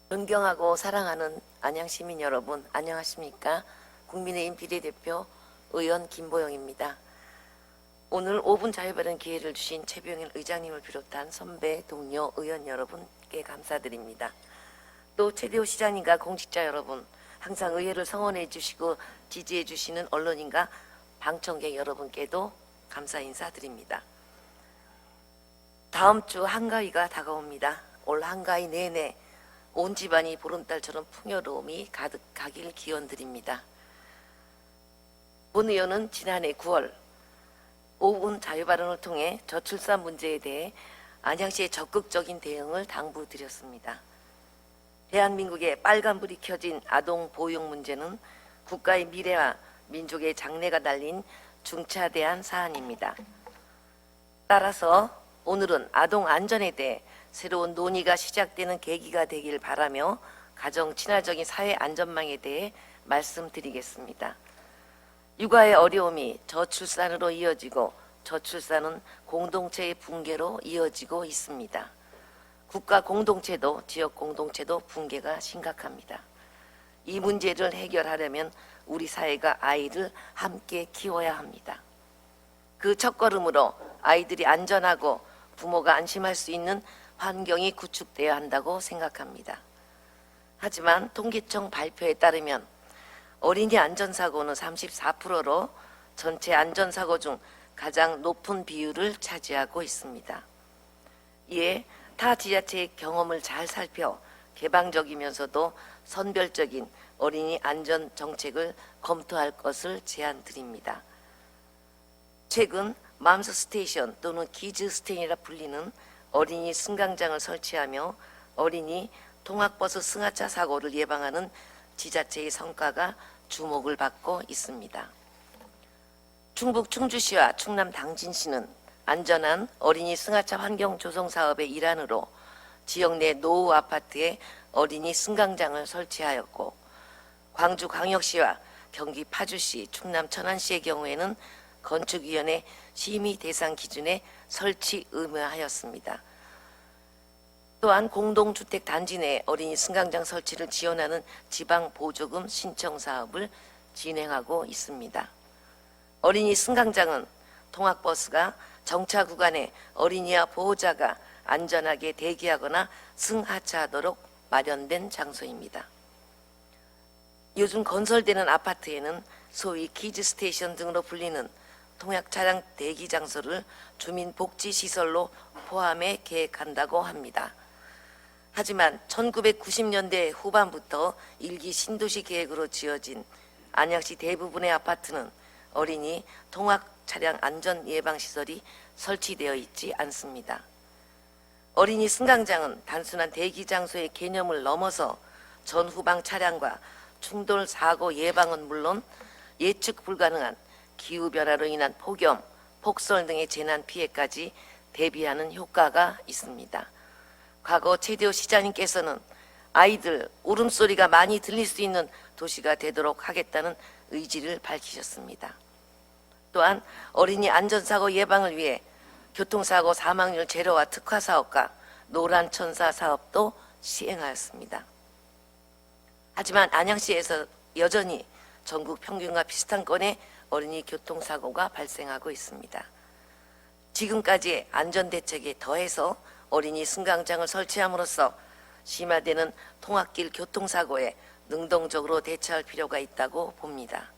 존경하고 사랑하는 안양시민 여러분, 안녕하십니까? 국민의힘 비례대표 의원 김보영입니다. 오늘 5분 자유발언 기회를 주신 최병일 의장님을 비롯한 선배, 동료, 의원 여러분께 감사드립니다. 또 최대호 시장님과 공직자 여러분, 항상 의회를 성원해 주시고 지지해 주시는 언론인과 방청객 여러분께도 감사 인사드립니다. 다음 주 한가위가 다가옵니다. 올 한가위 내내 온 집안이 보름달처럼 풍요로움이 가득하길 기원드립니다. 본 의원은 지난해 9월 5분 자유발언을 통해 저출산 문제에 대해 안양시의 적극적인 대응을 당부드렸습니다. 대한민국의 빨간불이 켜진 아동 보육 문제는 국가의 미래와 민족의 장래가 달린 중차대한 사안입니다. 따라서 오늘은 아동 안전에 대해 새로운 논의가 시작되는 계기가 되길 바라며 가정 친화적인 사회 안전망에 대해 말씀드리겠습니다. 육아의 어려움이 저출산으로 이어지고 저출산은 공동체의 붕괴로 이어지고 있습니다. 국가 공동체도 지역 공동체도 붕괴가 심각합니다. 이 문제를 해결하려면 우리 사회가 아이를 함께 키워야 합니다. 그 첫걸음으로 아이들이 안전하고 부모가 안심할 수 있는 환경이 구축되어야 한다고 생각합니다. 하지만 통계청 발표에 따르면 어린이 안전사고는 34%로 전체 안전사고 중 가장 높은 비율을 차지하고 있습니다. 이에 타 지자체의 경험을 잘 살펴 개방적이면서도 선별적인 어린이 안전 정책을 검토할 것을 제안드립니다. 최근 맘스 스테이션 또는 키즈 스테이션이라 불리는 어린이 승강장을 설치하며 어린이 통학버스 승하차 사고를 예방하는 지자체의 성과가 주목을 받고 있습니다. 충북 충주시와 충남 당진시는 안전한 어린이 승하차 환경 조성 사업의 일환으로 지역 내 노후 아파트에 어린이 승강장을 설치하였고, 광주광역시와 경기 파주시, 충남 천안시의 경우에는 건축위원회 심의 대상 기준에 설치 의무화하였습니다. 또한 공동주택 단지 내 어린이 승강장 설치를 지원하는 지방보조금 신청 사업을 진행하고 있습니다. 어린이 승강장은 통학버스가 정차 구간에 어린이와 보호자가 안전하게 대기하거나 승하차하도록 마련된 장소입니다. 요즘 건설되는 아파트에는 소위 키즈 스테이션 등으로 불리는 통학 차량 대기 장소를 주민복지시설로 포함해 계획한다고 합니다. 하지만 1990년대 후반부터 일기 신도시 계획으로 지어진 안양시 대부분의 아파트는 어린이 통학 차량 안전 예방 시설이 설치되어 있지 않습니다. 어린이 승강장은 단순한 대기 장소의 개념을 넘어서 전후방 차량과 충돌 사고 예방은 물론 예측 불가능한 기후변화로 인한 폭염, 폭설 등의 재난 피해까지 대비하는 효과가 있습니다. 과거 최대호 시장님께서는 아이들 울음소리가 많이 들릴 수 있는 도시가 되도록 하겠다는 의지를 밝히셨습니다. 또한 어린이 안전사고 예방을 위해 교통사고 사망률 제로화 특화 사업과 노란천사 사업도 시행하였습니다. 하지만 안양시에서 여전히 전국 평균과 비슷한 건의 어린이 교통사고가 발생하고 있습니다. 지금까지의 안전대책에 더해서 어린이 승강장을 설치함으로써 심화되는 통학길 교통사고에 능동적으로 대처할 필요가 있다고 봅니다.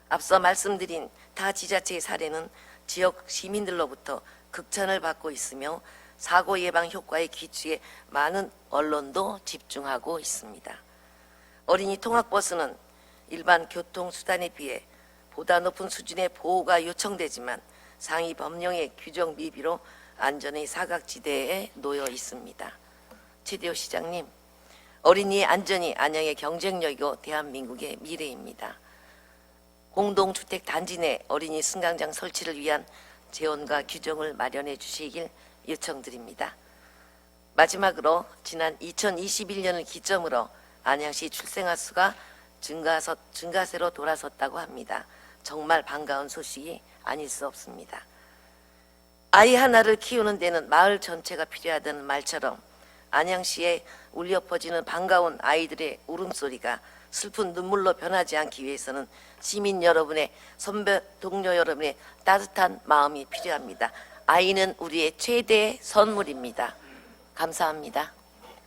앞서 말씀드린 타 지자체의 사례는 지역 시민들로부터 극찬을 받고 있으며 사고 예방 효과의 기초에 많은 언론도 집중하고 있습니다. 어린이 통학버스는 일반 교통수단에 비해 보다 높은 수준의 보호가 요청되지만 상위 법령의 규정 미비로 안전의 사각지대에 놓여 있습니다. 최대호 시장님, 어린이의 안전이 안양의 경쟁력이고 대한민국의 미래입니다. 공동주택 단지 내 어린이 승강장 설치를 위한 재원과 규정을 마련해 주시길 요청드립니다. 마지막으로 지난 2021년을 기점으로 안양시 출생아 수가 증가세로 돌아섰다고 합니다. 정말 반가운 소식이 아닐 수 없습니다. 아이 하나를 키우는 데는 마을 전체가 필요하다는 말처럼 안양시에 울려 퍼지는 반가운 아이들의 울음소리가 슬픈 눈물로 변하지 않기 위해서는 시민 여러분의, 선배 동료 여러분의 따뜻한 마음이 필요합니다. 아이는 우리의 최대 선물입니다. 감사합니다.